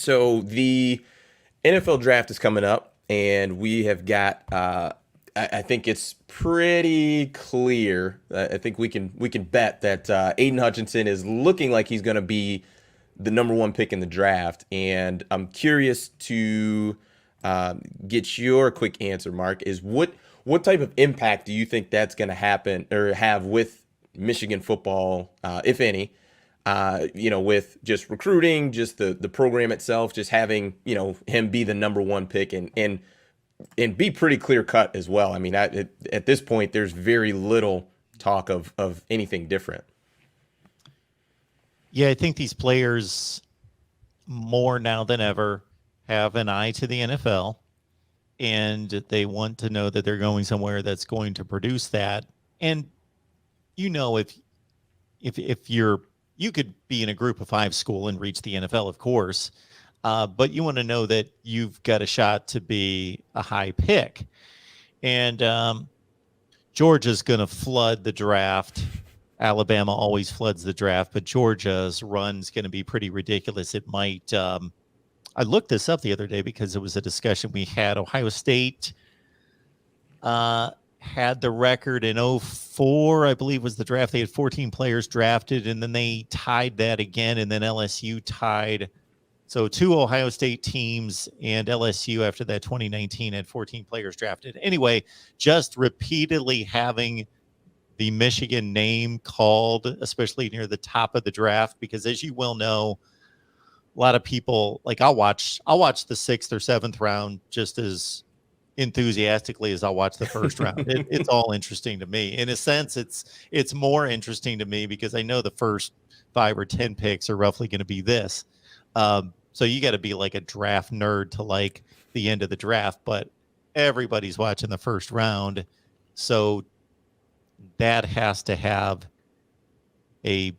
So the NFL draft is coming up, and we have got. I think it's pretty clear. I think we can bet that Aiden Hutchinson is looking like he's going to be the number one pick in the draft, and I'm curious to get your quick answer, Mark. Is what type of impact do you think that's going to happen or have with Michigan football, if any? With just recruiting, just the program itself, just having him be the number one pick and be pretty clear cut as well. I mean, at this point, there's very little talk of anything different. Yeah, I think these players more now than ever have an eye to the NFL, and they want to know that they're going somewhere that's going to produce that. And if you could be in a group of five school and reach the NFL, of course, but you want to know that you've got a shot to be a high pick. And Georgia's going to flood the draft. Alabama always floods the draft, but Georgia's run's going to be pretty ridiculous. It might. I looked this up the other day because it was a discussion we had. Ohio State had the record in '04, I believe, was the draft. They had 14 players drafted, and then they tied that again, and then LSU tied. So two Ohio State teams and LSU after that 2019 had 14 players drafted. Anyway, just repeatedly having the Michigan name called, especially near the top of the draft, because as you well know, a lot of people, like I'll watch the sixth or seventh round just as enthusiastically as I'll watch the first round. It's all interesting to me. In a sense, it's more interesting to me because I know the first 5 or 10 picks are roughly going to be this. So you got to be like a draft nerd to like the end of the draft, but everybody's watching the first round. So that has to have a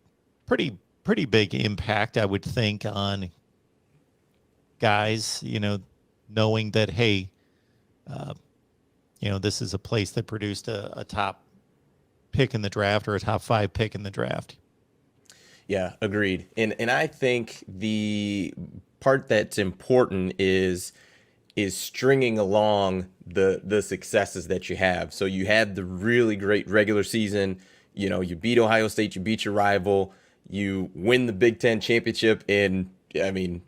pretty big impact, I would think, on guys, knowing that, hey, this is a place that produced a top pick in the draft or a top 5 pick in the draft. Yeah, agreed. And I think the part that's important is stringing along the successes that you have. So you had the really great regular season. You beat Ohio State, you beat your rival, you win the Big Ten championship in, I mean,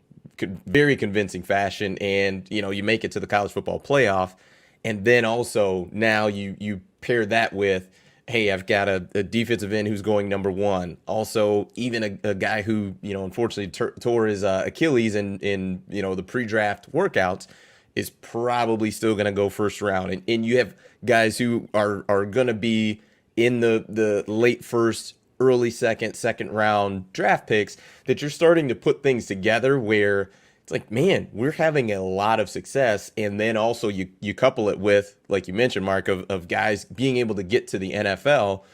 very convincing fashion, and you make it to the college football playoff, and then also now you pair that with, hey, I've got a defensive end who's going number one. Also, even a guy who, unfortunately tore his Achilles in the pre-draft workouts is probably still going to go first round. And you have guys who are going to be in the late first, early second round draft picks that you're starting to put things together where it's like, man, we're having a lot of success. And then also you couple it with, like you mentioned, Mark, of guys being able to get to the NFL.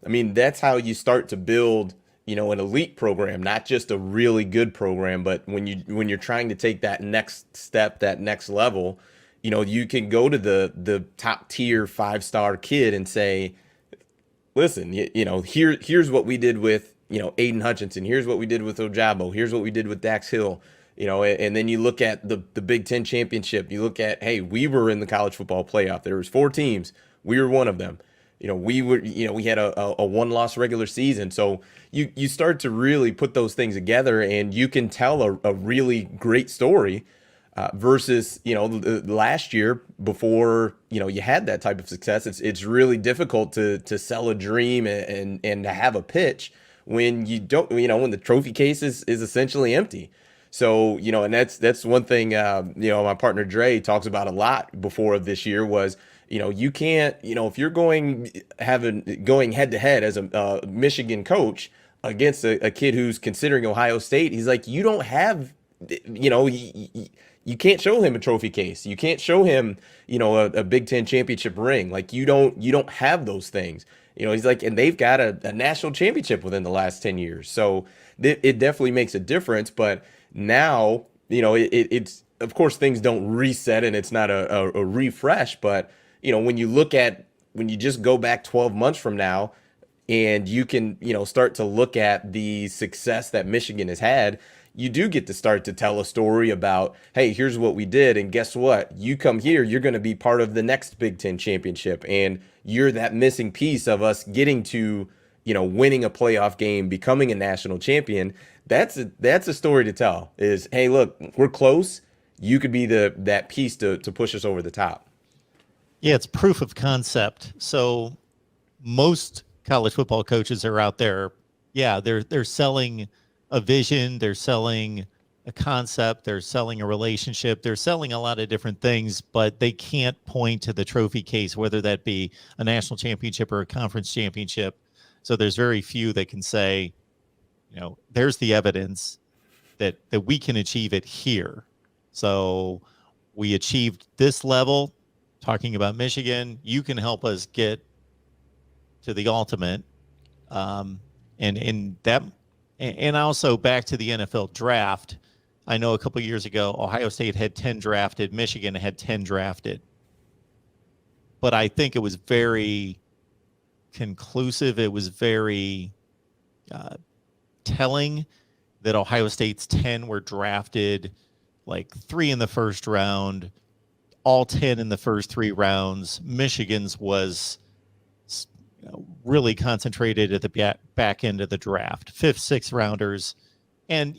I mean, that's how you start to build, an elite program, not just a really good program, but when you're trying to take that next step, that next level, you can go to the top tier 5-star kid and say, listen, here's what we did with, Aiden Hutchinson. Here's what we did with Ojabo. Here's what we did with Dax Hill. And then you look at the Big Ten championship. You look at, hey, we were in the college football playoff. There was 4 teams. We were one of them. We had a one-loss regular season. So you start to really put those things together, and you can tell a really great story versus, last year before, you had that type of success. It's really difficult to sell a dream and to have a pitch when you don't, when the trophy case is essentially empty. So, and that's one thing, my partner Dre talks about a lot before of this year was, you can't, if you're going head to head as a Michigan coach against a kid who's considering Ohio State, he's like, you don't have, you can't show him a trophy case. You can't show him, a Big Ten championship ring. Like you don't have those things. He's like, and they've got a national championship within the last 10 years. So it definitely makes a difference. But now, it's, of course, things don't reset and it's not a refresh. But, when you just go back 12 months from now and you can, start to look at the success that Michigan has had, you do get to start to tell a story about, hey, here's what we did, and guess what? You come here, you're going to be part of the next Big Ten championship, and you're that missing piece of us getting to, winning a playoff game, becoming a national champion. That's a story to tell. Is, hey, look, we're close. You could be that piece to push us over the top. Yeah, it's proof of concept. So most college football coaches are out there. Yeah, they're selling a vision, they're selling a concept, they're selling a relationship, they're selling a lot of different things, but they can't point to the trophy case, whether that be a national championship or a conference championship. So there's very few that can say, there's the evidence that we can achieve it here. So we achieved this level. Talking about Michigan, you can help us get to the ultimate, and also back to the NFL draft. I know a couple of years ago, Ohio State had 10 drafted, Michigan had 10 drafted, but I think it was very conclusive. It was very telling that Ohio State's 10 were drafted, like 3 in the first round, all 10 in the first 3 rounds. Michigan's was really concentrated at the back end of the draft, 5th, 6th rounders. And,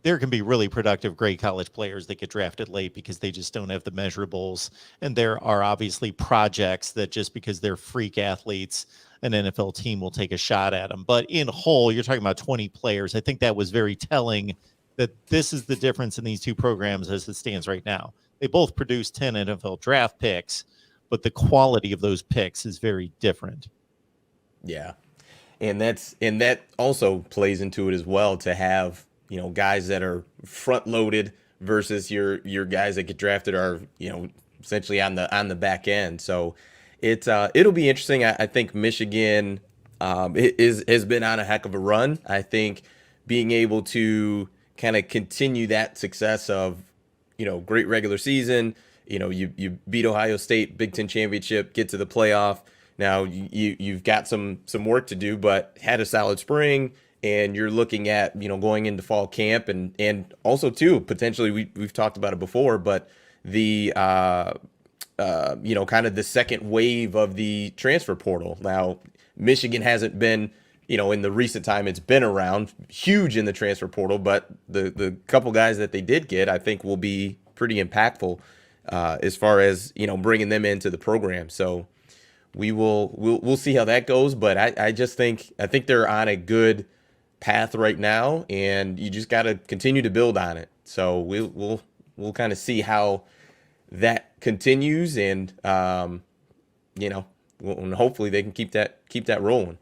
there can be really productive, great college players that get drafted late because they just don't have the measurables. And there are obviously projects that just because they're freak athletes, an NFL team will take a shot at them. But in whole, you're talking about 20 players. I think that was very telling that this is the difference in these two programs as it stands right now. They both produce 10 NFL draft picks, but the quality of those picks is very different. Yeah. And that also plays into it as well, to have, guys that are front loaded versus your guys that get drafted are, essentially on the back end. So it'll be interesting. I think Michigan has been on a heck of a run. I think being able to kind of continue that success of, great regular season, you beat Ohio State, Big Ten championship, get to the playoff. Now you've got some work to do, but had a solid spring, and you're looking at, going into fall camp, and also too, potentially we've talked about it before, but the kind of the second wave of the transfer portal. Now Michigan hasn't been, in the recent time, it's been around huge in the transfer portal, but the couple guys that they did get, I think, will be pretty impactful as far as, bringing them into the program. So we'll see how that goes. But I think they're on a good path right now, and you just got to continue to build on it. So we'll kind of see how that continues, and hopefully they can keep that rolling.